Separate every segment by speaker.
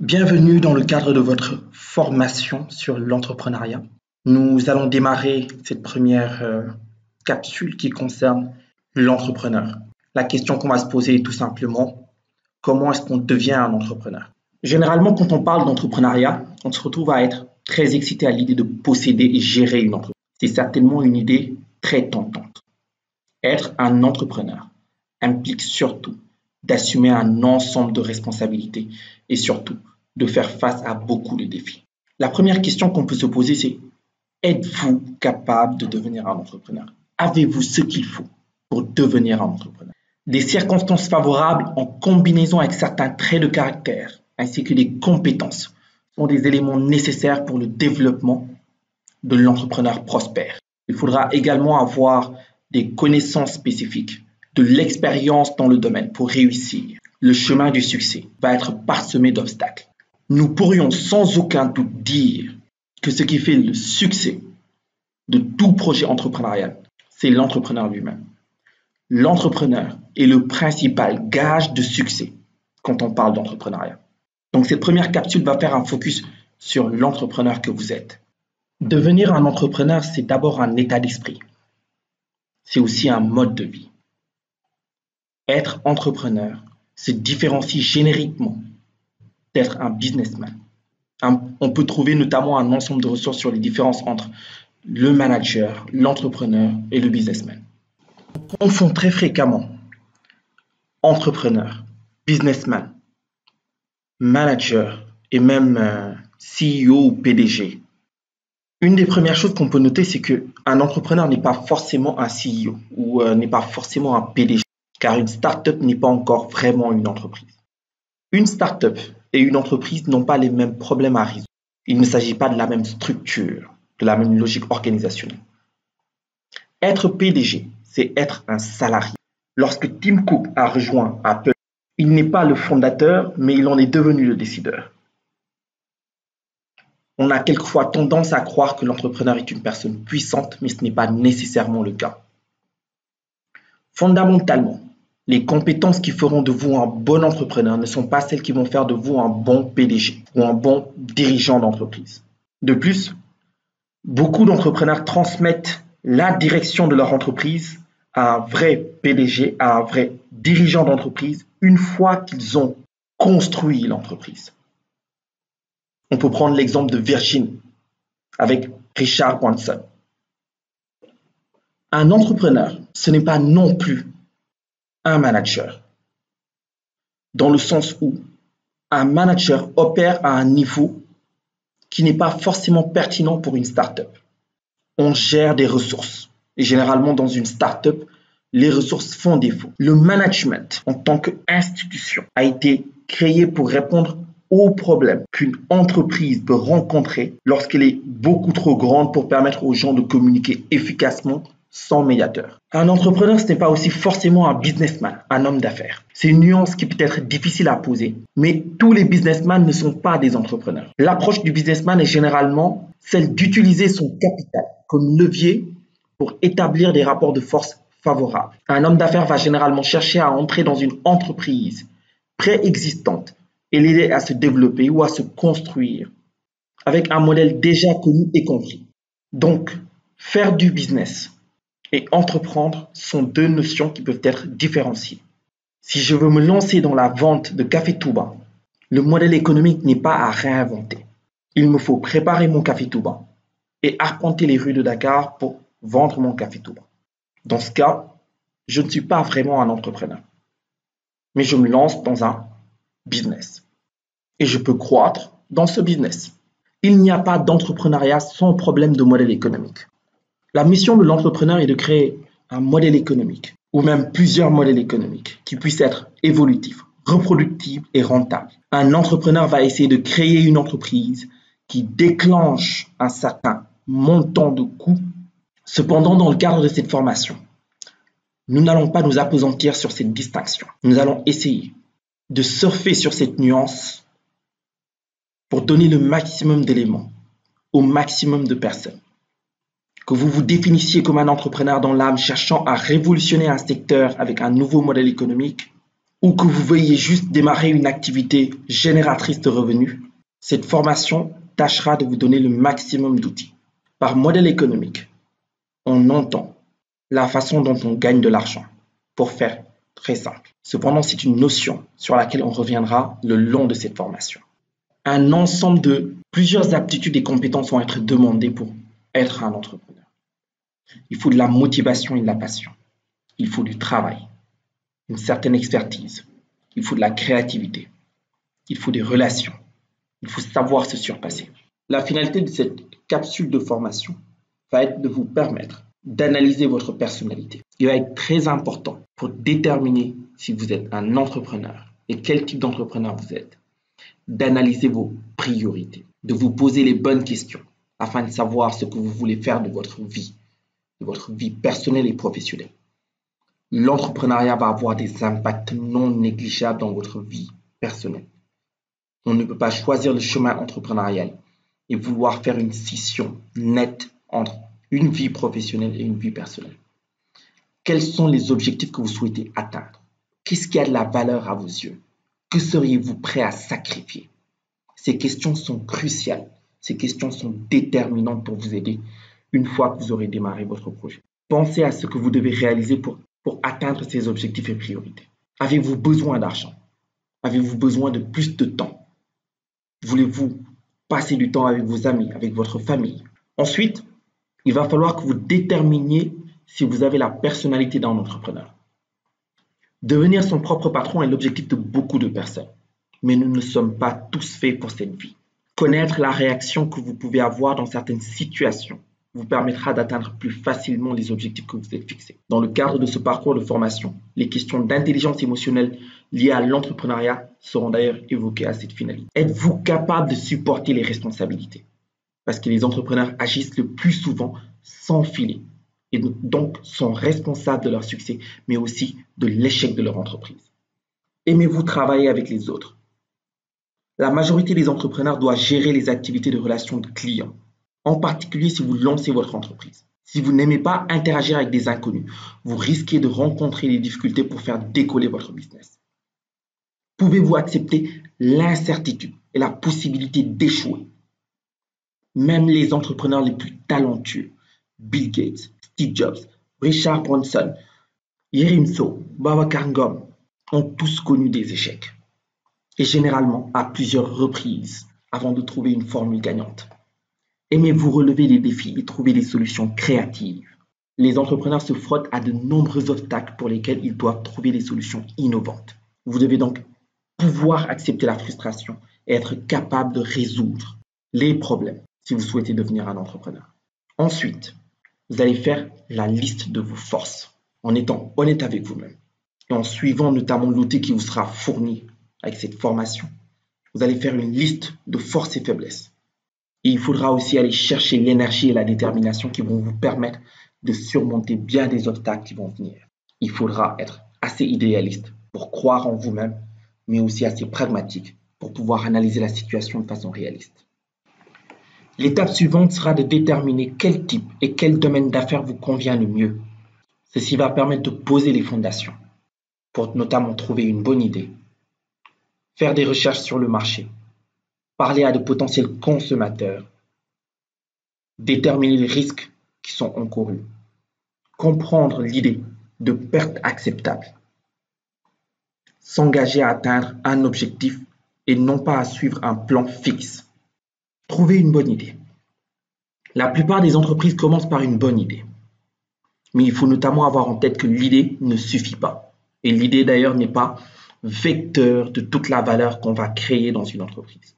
Speaker 1: Bienvenue dans le cadre de votre formation sur l'entrepreneuriat. Nous allons démarrer cette première capsule qui concerne l'entrepreneur. La question qu'on va se poser est tout simplement, comment est-ce qu'on devient un entrepreneur? Généralement, quand on parle d'entrepreneuriat, on se retrouve à être très excité à l'idée de posséder et gérer une entreprise. C'est certainement une idée très tentante. Être un entrepreneur implique surtout d'assumer un ensemble de responsabilités et surtout de faire face à beaucoup de défis. La première question qu'on peut se poser, c'est êtes-vous capable de devenir un entrepreneur? Avez-vous ce qu'il faut pour devenir un entrepreneur? Des circonstances favorables en combinaison avec certains traits de caractère ainsi que des compétences sont des éléments nécessaires pour le développement de l'entrepreneur prospère. Il faudra également avoir des connaissances spécifiques, de l'expérience dans le domaine pour réussir. Le chemin du succès va être parsemé d'obstacles. Nous pourrions sans aucun doute dire que ce qui fait le succès de tout projet entrepreneurial, c'est l'entrepreneur lui-même. L'entrepreneur est le principal gage de succès quand on parle d'entrepreneuriat. Donc cette première capsule va faire un focus sur l'entrepreneur que vous êtes. Devenir un entrepreneur, c'est d'abord un état d'esprit. C'est aussi un mode de vie. Être entrepreneur se différencie génériquement d'être un businessman. On peut trouver notamment un ensemble de ressources sur les différences entre le manager, l'entrepreneur et le businessman. On confond très fréquemment entrepreneur, businessman, manager et même CEO ou PDG. Une des premières choses qu'on peut noter, c'est qu'un entrepreneur n'est pas forcément un CEO ou n'est pas forcément un PDG, car une start-up n'est pas encore vraiment une entreprise. Une start-up et une entreprise n'ont pas les mêmes problèmes à résoudre. Il ne s'agit pas de la même structure, de la même logique organisationnelle. Être PDG, c'est être un salarié. Lorsque Tim Cook a rejoint Apple, il n'est pas le fondateur, mais il en est devenu le décideur. On a quelquefois tendance à croire que l'entrepreneur est une personne puissante, mais ce n'est pas nécessairement le cas. Fondamentalement, les compétences qui feront de vous un bon entrepreneur ne sont pas celles qui vont faire de vous un bon PDG ou un bon dirigeant d'entreprise. De plus, beaucoup d'entrepreneurs transmettent la direction de leur entreprise à un vrai PDG, à un vrai dirigeant d'entreprise, une fois qu'ils ont construit l'entreprise. On peut prendre l'exemple de Virgin avec Richard Branson. Un entrepreneur, ce n'est pas non plus un manager, dans le sens où un manager opère à un niveau qui n'est pas forcément pertinent pour une start-up. On gère des ressources et généralement dans une start-up, les ressources font défaut. Le management en tant qu'institution a été créé pour répondre aux problèmes qu'une entreprise peut rencontrer lorsqu'elle est beaucoup trop grande pour permettre aux gens de communiquer efficacement sans médiateur. Un entrepreneur, ce n'est pas aussi forcément un businessman, un homme d'affaires. C'est une nuance qui peut être difficile à poser, mais tous les businessmen ne sont pas des entrepreneurs. L'approche du businessman est généralement celle d'utiliser son capital comme levier pour établir des rapports de force favorables. Un homme d'affaires va généralement chercher à entrer dans une entreprise préexistante et l'aider à se développer ou à se construire avec un modèle déjà connu et compris. Donc, faire du business et entreprendre sont deux notions qui peuvent être différenciées. Si je veux me lancer dans la vente de Café Touba, le modèle économique n'est pas à réinventer. Il me faut préparer mon Café Touba et arpenter les rues de Dakar pour vendre mon Café Touba. Dans ce cas, je ne suis pas vraiment un entrepreneur, mais je me lance dans un business et je peux croître dans ce business. Il n'y a pas d'entrepreneuriat sans problème de modèle économique. La mission de l'entrepreneur est de créer un modèle économique ou même plusieurs modèles économiques qui puissent être évolutifs, reproductibles et rentables. Un entrepreneur va essayer de créer une entreprise qui déclenche un certain montant de coûts. Cependant, dans le cadre de cette formation, nous n'allons pas nous appesantir sur cette distinction. Nous allons essayer de surfer sur cette nuance pour donner le maximum d'éléments au maximum de personnes. Que vous vous définissiez comme un entrepreneur dans l'âme cherchant à révolutionner un secteur avec un nouveau modèle économique ou que vous veuillez juste démarrer une activité génératrice de revenus, cette formation tâchera de vous donner le maximum d'outils. Par modèle économique, on entend la façon dont on gagne de l'argent. Pour faire très simple. Cependant, c'est une notion sur laquelle on reviendra le long de cette formation. Un ensemble de plusieurs aptitudes et compétences vont être demandées pour être un entrepreneur. Il faut de la motivation et de la passion. Il faut du travail, une certaine expertise. Il faut de la créativité. Il faut des relations. Il faut savoir se surpasser. La finalité de cette capsule de formation va être de vous permettre d'analyser votre personnalité. Il va être très important pour déterminer si vous êtes un entrepreneur et quel type d'entrepreneur vous êtes, d'analyser vos priorités, de vous poser les bonnes questions afin de savoir ce que vous voulez faire de votre vie personnelle et professionnelle. L'entrepreneuriat va avoir des impacts non négligeables dans votre vie personnelle. On ne peut pas choisir le chemin entrepreneurial et vouloir faire une scission nette entre une vie professionnelle et une vie personnelle. Quels sont les objectifs que vous souhaitez atteindre? Qu'est-ce qui a de la valeur à vos yeux? Que seriez-vous prêt à sacrifier? Ces questions sont cruciales. Ces questions sont déterminantes pour vous aider une fois que vous aurez démarré votre projet. Pensez à ce que vous devez réaliser pour atteindre ces objectifs et priorités. Avez-vous besoin d'argent? Avez-vous besoin de plus de temps? Voulez-vous passer du temps avec vos amis, avec votre famille? Ensuite, il va falloir que vous déterminiez si vous avez la personnalité d'un entrepreneur. Devenir son propre patron est l'objectif de beaucoup de personnes, mais nous ne sommes pas tous faits pour cette vie. Connaître la réaction que vous pouvez avoir dans certaines situations vous permettra d'atteindre plus facilement les objectifs que vous êtes fixés. Dans le cadre de ce parcours de formation, les questions d'intelligence émotionnelle liées à l'entrepreneuriat seront d'ailleurs évoquées à cette finalité. Êtes-vous capable de supporter les responsabilités? Parce que les entrepreneurs agissent le plus souvent sans filet et donc sont responsables de leur succès, mais aussi de l'échec de leur entreprise. Aimez-vous travailler avec les autres? La majorité des entrepreneurs doivent gérer les activités de relations de clients, en particulier si vous lancez votre entreprise. Si vous n'aimez pas interagir avec des inconnus, vous risquez de rencontrer des difficultés pour faire décoller votre business. Pouvez-vous accepter l'incertitude et la possibilité d'échouer? Même les entrepreneurs les plus talentueux, Bill Gates, Steve Jobs, Richard Branson, Yerim So, Babacar Ngom, ont tous connu des échecs. Et généralement à plusieurs reprises avant de trouver une formule gagnante. Aimez-vous relever des défis et trouver des solutions créatives? Les entrepreneurs se frottent à de nombreux obstacles pour lesquels ils doivent trouver des solutions innovantes. Vous devez donc pouvoir accepter la frustration et être capable de résoudre les problèmes si vous souhaitez devenir un entrepreneur. Ensuite, vous allez faire la liste de vos forces en étant honnête avec vous-même et en suivant notamment l'outil qui vous sera fourni avec cette formation. Vous allez faire une liste de forces et faiblesses. Et il faudra aussi aller chercher l'énergie et la détermination qui vont vous permettre de surmonter bien des obstacles qui vont venir. Il faudra être assez idéaliste pour croire en vous-même, mais aussi assez pragmatique pour pouvoir analyser la situation de façon réaliste. L'étape suivante sera de déterminer quel type et quel domaine d'affaires vous convient le mieux. Ceci va permettre de poser les fondations pour notamment trouver une bonne idée, faire des recherches sur le marché, parler à de potentiels consommateurs, déterminer les risques qui sont encourus, comprendre l'idée de perte acceptable, s'engager à atteindre un objectif et non pas à suivre un plan fixe. Trouver une bonne idée. La plupart des entreprises commencent par une bonne idée. Mais il faut notamment avoir en tête que l'idée ne suffit pas. Et l'idée d'ailleurs n'est pas vecteur de toute la valeur qu'on va créer dans une entreprise.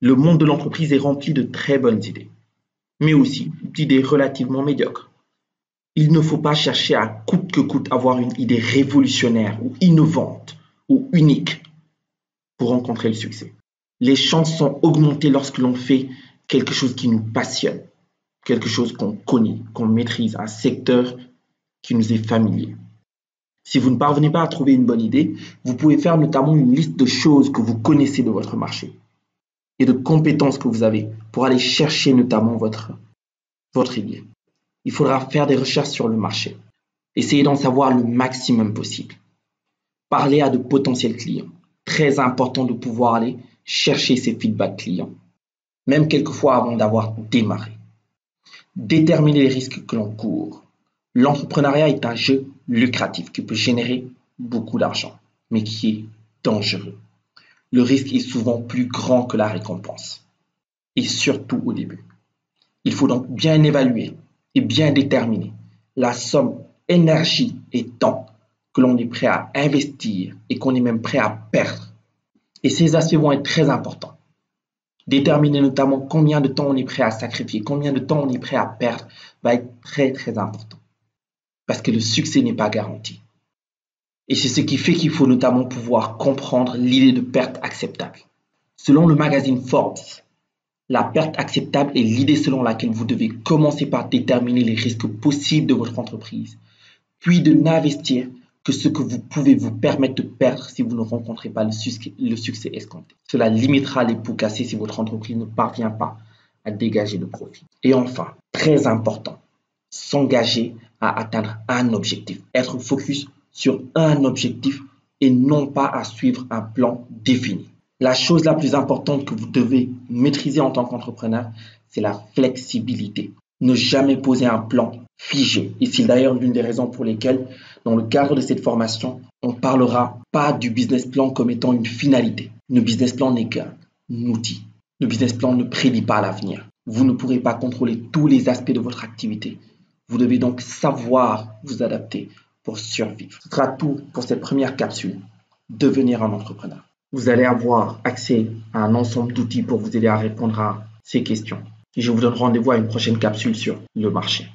Speaker 1: Le monde de l'entreprise est rempli de très bonnes idées, mais aussi d'idées relativement médiocres. Il ne faut pas chercher à coûte que coûte avoir une idée révolutionnaire ou innovante ou unique pour rencontrer le succès. Les chances sont augmentées lorsque l'on fait quelque chose qui nous passionne, quelque chose qu'on connaît, qu'on maîtrise, un secteur qui nous est familier. Si vous ne parvenez pas à trouver une bonne idée, vous pouvez faire notamment une liste de choses que vous connaissez de votre marché et de compétences que vous avez pour aller chercher notamment votre idée. Il faudra faire des recherches sur le marché. Essayez d'en savoir le maximum possible. Parler à de potentiels clients. Très important de pouvoir aller chercher ces feedbacks clients, même quelquefois avant d'avoir démarré. Déterminer les risques que l'on court. L'entrepreneuriat est un jeu lucratif qui peut générer beaucoup d'argent, mais qui est dangereux. Le risque est souvent plus grand que la récompense, et surtout au début. Il faut donc bien évaluer et bien déterminer la somme énergie et temps que l'on est prêt à investir et qu'on est même prêt à perdre. Et ces aspects vont être très importants. Déterminer notamment combien de temps on est prêt à sacrifier, combien de temps on est prêt à perdre va être très très important. Parce que le succès n'est pas garanti. Et c'est ce qui fait qu'il faut notamment pouvoir comprendre l'idée de perte acceptable. Selon le magazine Forbes, la perte acceptable est l'idée selon laquelle vous devez commencer par déterminer les risques possibles de votre entreprise, puis de n'investir que ce que vous pouvez vous permettre de perdre si vous ne rencontrez pas le succès escompté. Cela limitera les pots cassés si votre entreprise ne parvient pas à dégager de profit. Et enfin, très important, s'engager à atteindre un objectif, être focus sur un objectif et non pas à suivre un plan défini. La chose la plus importante que vous devez maîtriser en tant qu'entrepreneur, c'est la flexibilité. Ne jamais poser un plan figé. Et c'est d'ailleurs l'une des raisons pour lesquelles, dans le cadre de cette formation, on ne parlera pas du business plan comme étant une finalité. Le business plan n'est qu'un outil. Le business plan ne prédit pas l'avenir. Vous ne pourrez pas contrôler tous les aspects de votre activité. Vous devez donc savoir vous adapter pour survivre. Ce sera tout pour cette première capsule. Devenir un entrepreneur. Vous allez avoir accès à un ensemble d'outils pour vous aider à répondre à ces questions. Et je vous donne rendez-vous à une prochaine capsule sur le marché.